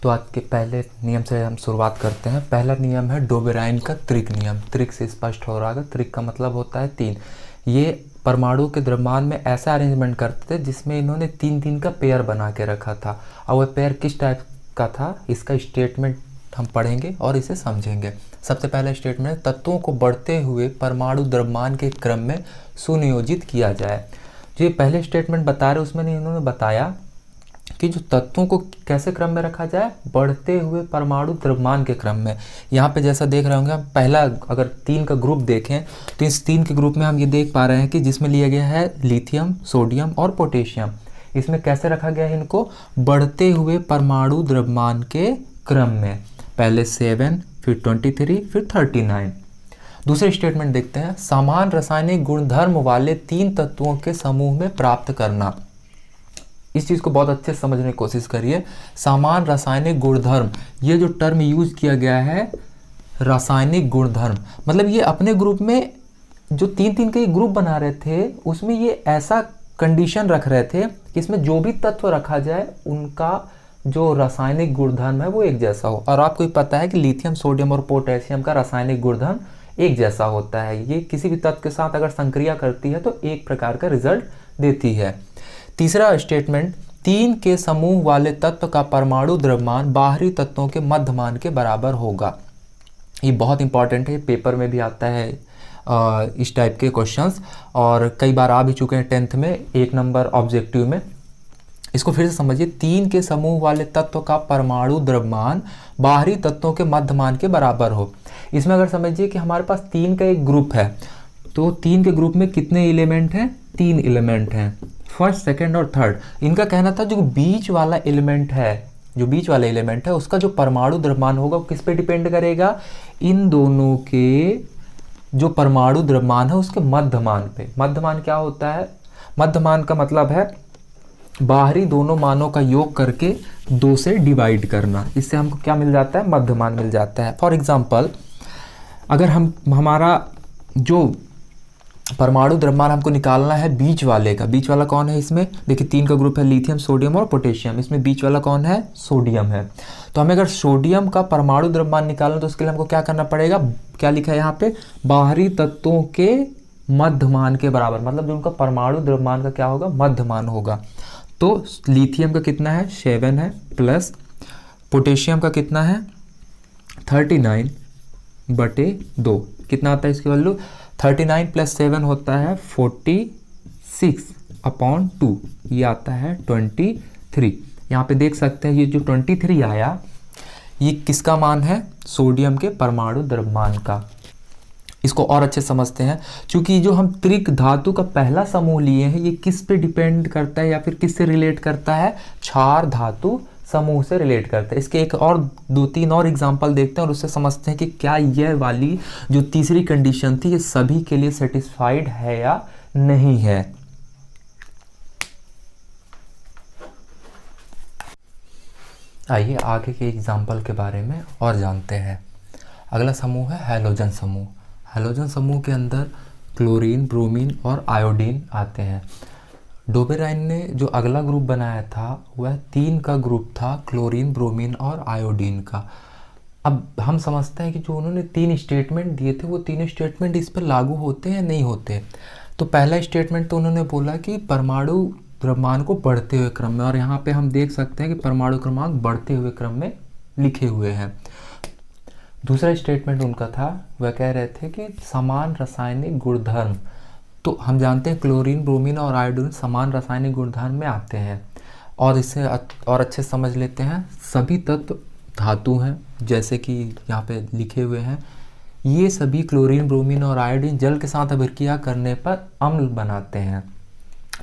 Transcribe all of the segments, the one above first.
तो आज के पहले नियम से हम शुरुआत करते हैं। पहला नियम है डोबेराइन का त्रिक नियम। त्रिक से स्पष्ट हो रहा है, त्रिक का मतलब होता है 3। ये परमाणु के द्रव्यमान में ऐसा अरेंजमेंट करते थे जिसमें इन्होंने 3-3 का पेयर बना के रखा था। और वह पेयर किस टाइप का था, इसका स्टेटमेंट हम पढ़ेंगे और इसे समझेंगे। सबसे पहला स्टेटमेंट, तत्वों को बढ़ते हुए परमाणु द्रव्यमान के क्रम में सुनियोजित किया जाए। जो ये पहले स्टेटमेंट बता रहे उसमें इन्होंने बताया कि जो तत्वों को कैसे क्रम में रखा जाए, बढ़ते हुए परमाणु द्रव्यमान के क्रम में। यहाँ पे जैसा देख रहे होंगे हम, पहला अगर 3 का ग्रुप देखें तो इस 3 के ग्रुप में हम ये देख पा रहे हैं कि जिसमें लिया गया है लिथियम, सोडियम और पोटेशियम। इसमें कैसे रखा गया है इनको, बढ़ते हुए परमाणु द्रव्यमान के क्रम में। पहले 7, फिर 23, फिर 39। दूसरे स्टेटमेंट देखते हैं, समान रासायनिक गुणधर्म वाले 3 तत्वों के समूह में प्राप्त करना। इस चीज़ को बहुत अच्छे से समझने की कोशिश करिए। समान रासायनिक गुणधर्म, ये जो टर्म यूज किया गया है रासायनिक गुणधर्म, मतलब ये अपने ग्रुप में जो 3-3 के ग्रुप बना रहे थे उसमें ये ऐसा कंडीशन रख रहे थे कि इसमें जो भी तत्व रखा जाए उनका जो रासायनिक गुणधर्म है वो एक जैसा हो। और आपको पता है कि लिथियम, सोडियम और पोटेशियम का रासायनिक गुणधर्म एक जैसा होता है। ये किसी भी तत्व के साथ अगर संक्रिया करती है तो एक प्रकार का रिजल्ट देती है। तीसरा स्टेटमेंट, 3 के समूह वाले तत्व का परमाणु द्रव्यमान बाहरी तत्वों के मध्यमान के बराबर होगा। ये बहुत इंपॉर्टेंट है, पेपर में भी आता है इस टाइप के क्वेश्चंस, और कई बार आ भी चुके हैं 10th में 1 नंबर ऑब्जेक्टिव में। इसको फिर से समझिए, 3 के समूह वाले तत्व का परमाणु द्रव्यमान बाहरी तत्वों के मध्यमान के बराबर हो। इसमें अगर समझिए कि हमारे पास 3 का एक ग्रुप है, तो 3 के ग्रुप में कितने एलिमेंट हैं, 3 एलिमेंट हैं, फर्स्ट, सेकंड और थर्ड। इनका कहना था जो बीच वाला एलिमेंट है, उसका जो परमाणु द्रव्यमान होगा वो किस पे डिपेंड करेगा, इन दोनों के जो परमाणु द्रव्यमान है उसके मध्यमान पे। मध्यमान क्या होता है, मध्यमान का मतलब है बाहरी दोनों मानों का योग करके 2 से डिवाइड करना। इससे हमको क्या मिल जाता है, मध्यमान मिल जाता है। फॉर एग्जाम्पल, अगर हमारा जो परमाणु द्रव्यमान हमको निकालना है बीच वाले का, बीच वाला कौन है इसमें, देखिए 3 का ग्रुप है लिथियम, सोडियम और पोटेशियम। इसमें बीच वाला कौन है, सोडियम है। तो हमें अगर सोडियम का परमाणु द्रव्यमान निकालना तो उसके लिए हमको क्या करना पड़ेगा, क्या लिखा है यहाँ पे, बाहरी तत्वों के मध्यमान के बराबर, मतलब जो उनका परमाणु द्रव्यमान का क्या होगा, मध्यमान होगा। तो लिथियम का कितना है, 7 है, प्लस पोटेशियम का कितना है 39/2। कितना आता है इसकी वैल्यू, 39 + 7 होता है 46/2, ये आता है 23। यहाँ पे देख सकते हैं ये जो 23 आया, ये किसका मान है, सोडियम के परमाणु द्रव्यमान का। इसको और अच्छे समझते हैं, क्योंकि जो हम त्रिक धातु का पहला समूह लिए हैं ये किस पे डिपेंड करता है या फिर किस से रिलेट करता है, क्षार धातु समूह से रिलेट करता है। इसके एक और 2-3 और एग्जांपल देखते हैं और उससे समझते हैं कि क्या यह वाली जो तीसरी कंडीशन थी ये सभी के लिए सेटिस्फाइड है या नहीं है। आइए आगे के एग्जांपल के बारे में और जानते हैं। अगला समूह है हैलोजन समूह। हैलोजन समूह के अंदर क्लोरीन, ब्रोमीन और आयोडीन आते हैं। डोबेराइन ने जो अगला ग्रुप बनाया था वह 3 का ग्रुप था, क्लोरीन, ब्रोमीन और आयोडीन का। अब हम समझते हैं कि जो उन्होंने 3 स्टेटमेंट दिए थे वो 3 स्टेटमेंट इस पर लागू होते हैं नहीं होते। तो पहला स्टेटमेंट तो उन्होंने बोला कि परमाणु द्रव्यमान को बढ़ते हुए क्रम में, और यहाँ पे हम देख सकते हैं कि परमाणु क्रमांक बढ़ते हुए क्रम में लिखे हुए हैं। दूसरा स्टेटमेंट उनका था, वह कह रहे थे कि समान रासायनिक गुणधर्म। तो हम जानते हैं क्लोरीन, ब्रोमीन और आयोडीन समान रासायनिक गुणधर्म में आते हैं। और इससे और अच्छे समझ लेते हैं, सभी तत्व धातु हैं, जैसे कि यहाँ पे लिखे हुए हैं। ये सभी क्लोरीन, ब्रोमीन और आयोडीन जल के साथ अभिक्रिया करने पर अम्ल बनाते हैं।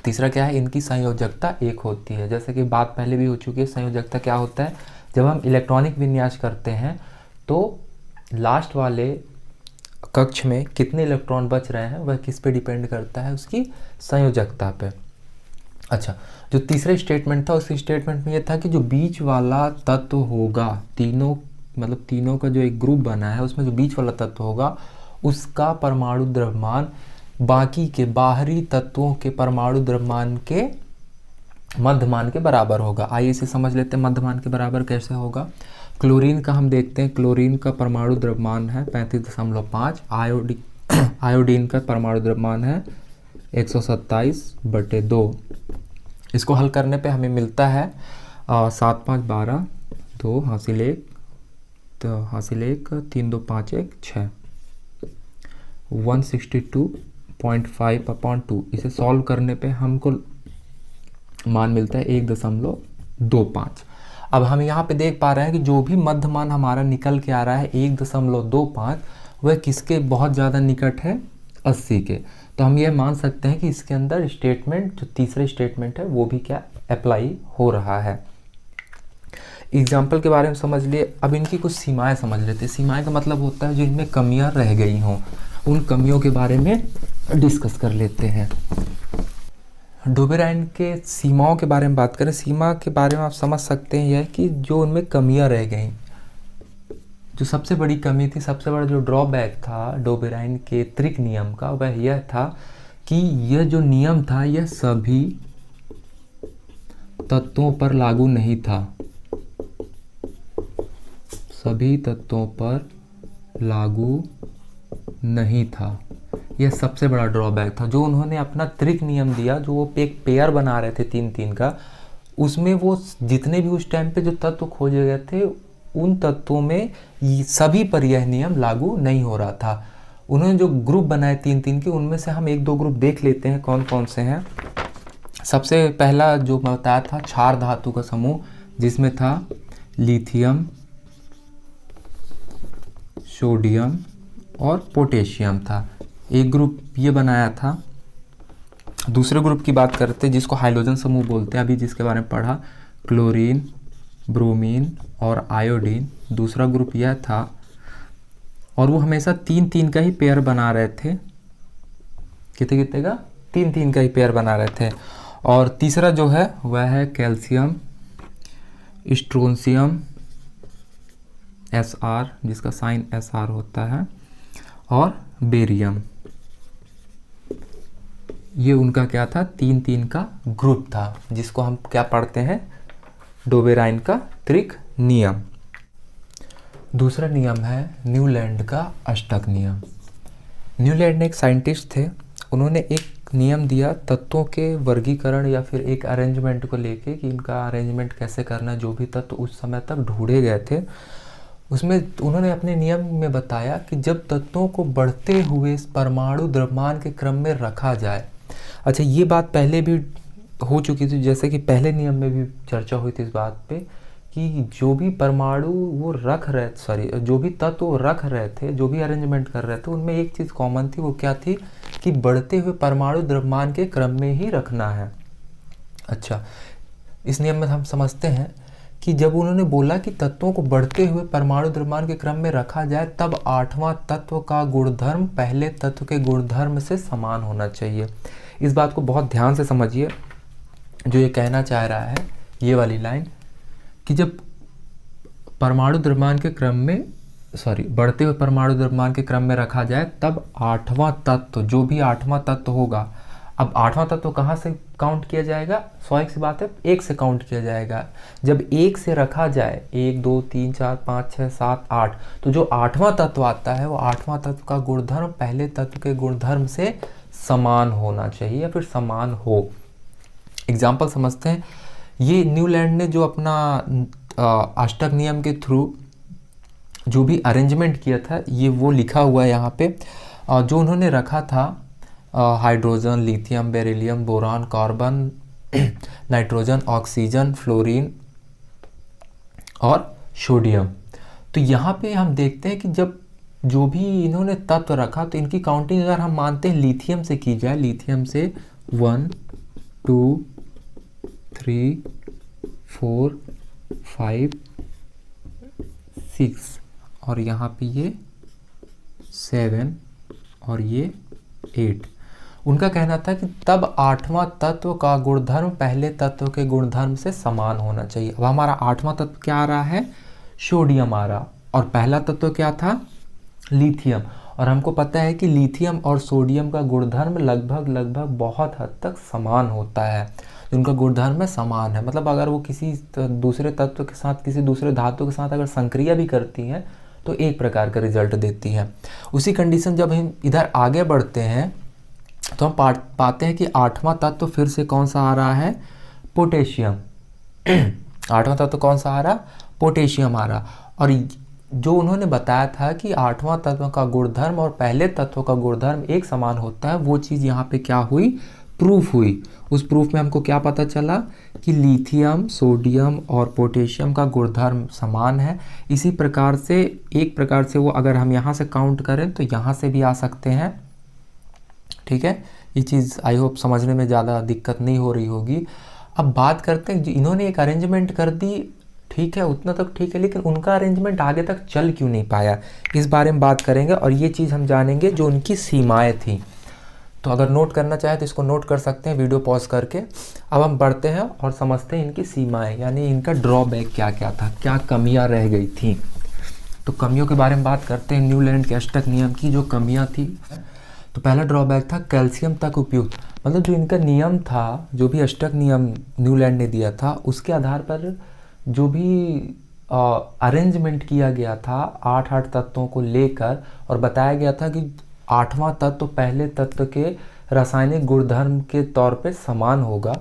तीसरा क्या है, इनकी संयोजकता एक होती है। जैसे कि बात पहले भी हो चुकी है, संयोजकता क्या होता है, जब हम इलेक्ट्रॉनिक विन्यास करते हैं तो लास्ट वाले कक्ष में कितने इलेक्ट्रॉन बच रहे हैं वह किस पे डिपेंड करता है, उसकी संयोजकता पे। अच्छा, जो तीसरा स्टेटमेंट था उस स्टेटमेंट में ये था कि जो बीच वाला तत्व होगा, तीनों का जो एक ग्रुप बना है उसमें जो बीच वाला तत्व होगा उसका परमाणु द्रव्यमान बाकी के बाहरी तत्वों के परमाणु द्रव्यमान के मध्यमान के बराबर होगा। आइए इसे समझ लेते हैं, मध्यमान के बराबर कैसे होगा। क्लोरीन का हम देखते हैं, क्लोरीन का परमाणु द्रव्यमान है 35.5, आयोडीन का परमाणु द्रव्यमान है 127/2। इसको हल करने पे हमें मिलता है 7 5 12, 2 हासिल 1, तो हासिल 1, 3 2 5 1 6, 162.5/2। इसे सॉल्व करने पे हमको मान मिलता है 1.25। अब हम यहाँ पे देख पा रहे हैं कि जो भी मध्य मान हमारा निकल के आ रहा है 1.25, वह किसके बहुत ज़्यादा निकट है, 80 के। तो हम ये मान सकते हैं कि इसके अंदर स्टेटमेंट, जो तीसरे स्टेटमेंट है, वो भी क्या अप्लाई हो रहा है। एग्जाम्पल के बारे में समझ लिए। अब इनकी कुछ सीमाएं समझ लेते हैं। सीमाएं का मतलब होता है जो इनमें कमियां रह गई हों, उन कमियों के बारे में डिस्कस कर लेते हैं। डोबेराइन के सीमाओं के बारे में बात करें, सीमा के बारे में आप समझ सकते हैं यह कि जो उनमें कमियां रह गई, जो सबसे बड़ी कमी थी, सबसे बड़ा जो ड्रॉबैक था डोबेराइन के त्रिक नियम का, वह यह था कि यह जो नियम था यह सभी तत्वों पर लागू नहीं था, सभी तत्वों पर लागू नहीं था। यह सबसे बड़ा ड्रॉबैक था। जो उन्होंने अपना त्रिक नियम दिया, जो वो एक पेयर बना रहे थे 3-3 का, उसमें वो जितने भी उस टाइम पे जो तत्व खोजे गए थे, उन तत्वों में सभी पर यह नियम लागू नहीं हो रहा था। उन्होंने जो ग्रुप बनाए 3-3 के, उनमें से हम 1-2 ग्रुप देख लेते हैं कौन कौन से हैं। सबसे पहला जो बताया था क्षार धातु का समूह, जिसमें था लिथियम, सोडियम और पोटेशियम था। एक ग्रुप ये बनाया था। दूसरे ग्रुप की बात करते हैं जिसको हाइड्रोजन समूह बोलते हैं, अभी जिसके बारे में पढ़ा, क्लोरीन, ब्रोमीन और आयोडीन। दूसरा ग्रुप यह था, और वो हमेशा 3-3 का ही पेयर बना रहे थे। कितने कितने का? 3-3 का ही पेयर बना रहे थे। और तीसरा जो है वह है कैल्शियम, स्ट्रोंशियम, Sr, जिसका साइन Sr होता है, और बेरियम। ये उनका क्या था? 3-3 का ग्रुप था, जिसको हम क्या पढ़ते हैं? डोबेराइन का त्रिक नियम। दूसरा नियम है न्यूलैंड का अष्टक नियम। न्यूलैंड एक साइंटिस्ट थे। उन्होंने एक नियम दिया तत्वों के वर्गीकरण या फिर एक अरेंजमेंट को लेके कि इनका अरेंजमेंट कैसे करना। जो भी तत्व उस समय तक ढूंढे गए थे, उसमें उन्होंने अपने नियम में बताया कि जब तत्वों को बढ़ते हुए परमाणु द्रव्यमान के क्रम में रखा जाए। अच्छा, ये बात पहले भी हो चुकी थी, जैसे कि पहले नियम में भी चर्चा हुई थी इस बात पे कि जो भी परमाणु वो जो भी तत्व वो रख रहे थे, जो भी अरेंजमेंट कर रहे थे, उनमें एक चीज़ कॉमन थी। वो क्या थी? कि बढ़ते हुए परमाणु द्रव्यमान के क्रम में ही रखना है। अच्छा, इस नियम में हम समझते हैं कि जब उन्होंने बोला कि तत्वों को बढ़ते हुए परमाणु द्रव्यमान के क्रम में रखा जाए, तब 8वां तत्व का गुणधर्म पहले तत्व के गुणधर्म से समान होना चाहिए। इस बात को बहुत ध्यान से समझिए। जो ये कहना चाह रहा है, ये वाली लाइन, कि जब परमाणु द्रव्यमान के क्रम में बढ़ते हुए परमाणु द्रव्यमान के क्रम में रखा जाए, तब 8वां तत्व, जो भी 8वां तत्व होगा, अब 8वां तत्व कहाँ से काउंट किया जाएगा? स्वाभाविक सी बात है, 1 से काउंट किया जाएगा। जब 1 से रखा जाए, 1 2 3 4 5 6 7 8, तो जो 8वां तत्व आता है, वो 8वां तत्व का गुणधर्म पहले तत्व के गुणधर्म से समान होना चाहिए या फिर समान हो। एग्जाम्पल समझते हैं। ये न्यूलैंड ने जो अपना अष्टक नियम के थ्रू जो भी अरेंजमेंट किया था, ये वो लिखा हुआ है यहाँ पे। जो उन्होंने रखा था hydrogen, lithium, beryllium, boron, carbon, nitrogen, oxygen, fluorine और सोडियम। तो यहाँ पे हम देखते हैं कि जब जो भी इन्होंने तत्व रखा, तो इनकी काउंटिंग अगर हम मानते हैं लिथियम से की जाए, लिथियम से 1 2 3 4 5 6 और यहाँ पे ये 7 और ये 8। उनका कहना था कि तब 8वां तत्व का गुणधर्म पहले तत्व के गुणधर्म से समान होना चाहिए। अब हमारा 8वां तत्व क्या आ रहा है? सोडियम आ रहा, और पहला तत्व क्या था? लिथियम। और हमको पता है कि लिथियम और सोडियम का गुणधर्म लगभग बहुत हद तक समान होता है। उनका गुणधर्म में समान है, मतलब अगर वो किसी दूसरे तत्व के साथ, किसी दूसरे धातु के साथ अगर संक्रिया भी करती हैं तो एक प्रकार का रिजल्ट देती हैं। उसी कंडीशन जब हम इधर आगे बढ़ते हैं तो हम पाते हैं कि 8वां तत्व फिर से कौन सा आ रहा है, पोटेशियम। 8वां तत्व कौन सा आ रहा, पोटेशियम आ रहा। और जो उन्होंने बताया था कि 8वां तत्व का गुणधर्म और पहले तत्व का गुणधर्म एक समान होता है, वो चीज़ यहाँ पे क्या हुई, प्रूफ हुई। उस प्रूफ में हमको क्या पता चला कि लिथियम, सोडियम और पोटेशियम का गुणधर्म समान है। इसी प्रकार से एक प्रकार से वो अगर हम यहाँ से काउंट करें तो यहाँ से भी आ सकते हैं। ठीक है, ये चीज़ आई होप समझने में ज़्यादा दिक्कत नहीं हो रही होगी। अब बात करते हैं, इन्होंने एक अरेंजमेंट कर दी, ठीक है, उतना तक ठीक है, लेकिन उनका अरेंजमेंट आगे तक चल क्यों नहीं पाया, इस बारे में बात करेंगे। और ये चीज़ हम जानेंगे जो उनकी सीमाएं थी। तो अगर नोट करना चाहे तो इसको नोट कर सकते हैं वीडियो पॉज करके। अब हम बढ़ते हैं और समझते हैं इनकी सीमाएं, यानी इनका ड्रॉबैक क्या क्या था, क्या कमियां रह गई थी। तो कमियों के बारे में बात करते हैं। न्यूलैंड के अष्टक नियम की जो कमियां थी, तो पहला ड्रॉबैक था कैल्शियम तक उपयुक्त, मतलब जो इनका नियम था, जो भी अष्टक नियम न्यूलैंड ने दिया था, उसके आधार पर जो भी अरेंजमेंट किया गया था 8 तत्वों को लेकर, और बताया गया था कि 8वां तत्व पहले तत्व के रासायनिक गुणधर्म के तौर पे समान होगा।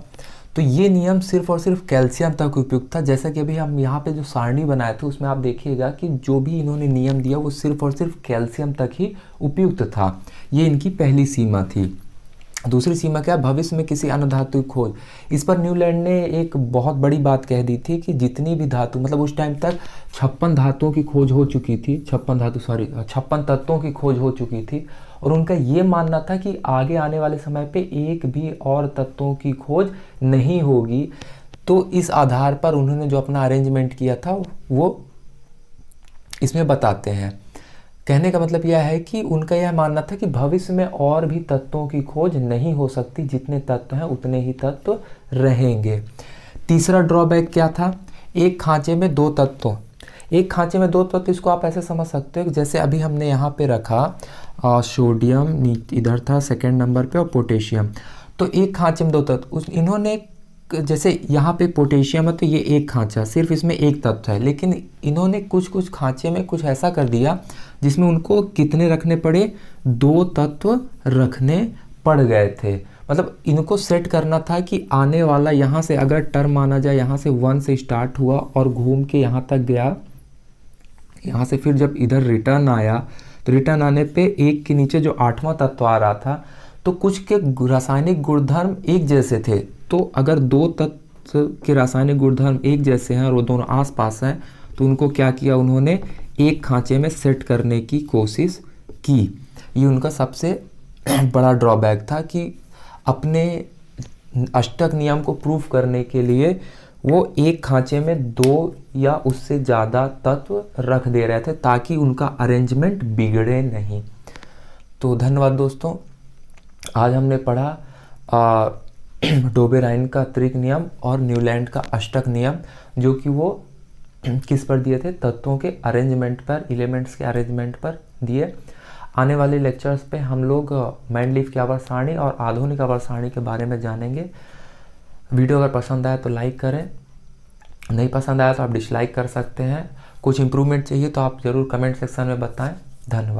तो ये नियम सिर्फ और सिर्फ कैल्शियम तक उपयुक्त था। जैसा कि अभी हम यहाँ पे जो सारणी बनाए थे उसमें आप देखिएगा कि जो भी इन्होंने नियम दिया वो सिर्फ और सिर्फ कैल्शियम तक ही उपयुक्त था। ये इनकी पहली सीमा थी। दूसरी सीमा क्या, भविष्य में किसी अन्य धातु की खोज। इस पर न्यूलैंड ने एक बहुत बड़ी बात कह दी थी कि जितनी भी धातु, मतलब उस टाइम तक 56 धातुओं की खोज हो चुकी थी, 56 तत्वों की खोज हो चुकी थी, और उनका ये मानना था कि आगे आने वाले समय पे एक भी और तत्वों की खोज नहीं होगी। तो इस आधार पर उन्होंने जो अपना अरेंजमेंट किया था वो इसमें बताते हैं। कहने का मतलब यह है कि उनका यह मानना था कि भविष्य में और भी तत्वों की खोज नहीं हो सकती, जितने तत्व हैं उतने ही तत्व रहेंगे। तीसरा ड्रॉबैक क्या था, एक खांचे में 2 तत्व। एक खांचे में 2 तत्व, इसको आप ऐसे समझ सकते हो कि जैसे अभी हमने यहाँ पे रखा सोडियम इधर था सेकंड नंबर पे और पोटेशियम, तो एक खांचे में 2 तत्व। इन्होंने जैसे यहाँ पे पोटेशियम है तो ये एक खांचा, सिर्फ इसमें एक तत्व है, लेकिन इन्होंने कुछ खांचे में कुछ ऐसा कर दिया जिसमें उनको कितने रखने पड़े, 2 तत्व रखने पड़ गए थे। मतलब इनको सेट करना था कि आने वाला यहाँ से अगर टर्म माना जाए, यहाँ से 1 से स्टार्ट हुआ और घूम के यहाँ तक गया, यहाँ से फिर जब इधर रिटर्न आया तो रिटर्न आने पे एक के नीचे जो 8वां तत्व आ रहा था, तो कुछ के रासायनिक गुणधर्म एक जैसे थे। तो अगर 2 तत्व के रासायनिक गुणधर्म एक जैसे हैं और वो दोनों आसपास हैं, तो उनको क्या किया, उन्होंने एक खांचे में सेट करने की कोशिश की। ये उनका सबसे बड़ा ड्रॉबैक था कि अपने अष्टक नियम को प्रूफ करने के लिए वो एक खांचे में 2 या उससे ज़्यादा तत्व रख दे रहे थे ताकि उनका अरेंजमेंट बिगड़े नहीं। तो धन्यवाद दोस्तों, आज हमने पढ़ा डोबेराइन का त्रिक नियम और न्यूलैंड का अष्टक नियम, जो कि वो किस पर दिए थे, तत्वों के अरेंजमेंट पर, एलिमेंट्स के अरेंजमेंट पर दिए। आने वाले लेक्चर्स पे हम लोग मैन लीफ की आवर्त सारणी और आधुनिक आवर्त सारणी के बारे में जानेंगे। वीडियो अगर पसंद आया तो लाइक करें, नहीं पसंद आया तो आप डिसलाइक कर सकते हैं। कुछ इम्प्रूवमेंट चाहिए तो आप ज़रूर कमेंट सेक्शन में बताएं। धन्यवाद।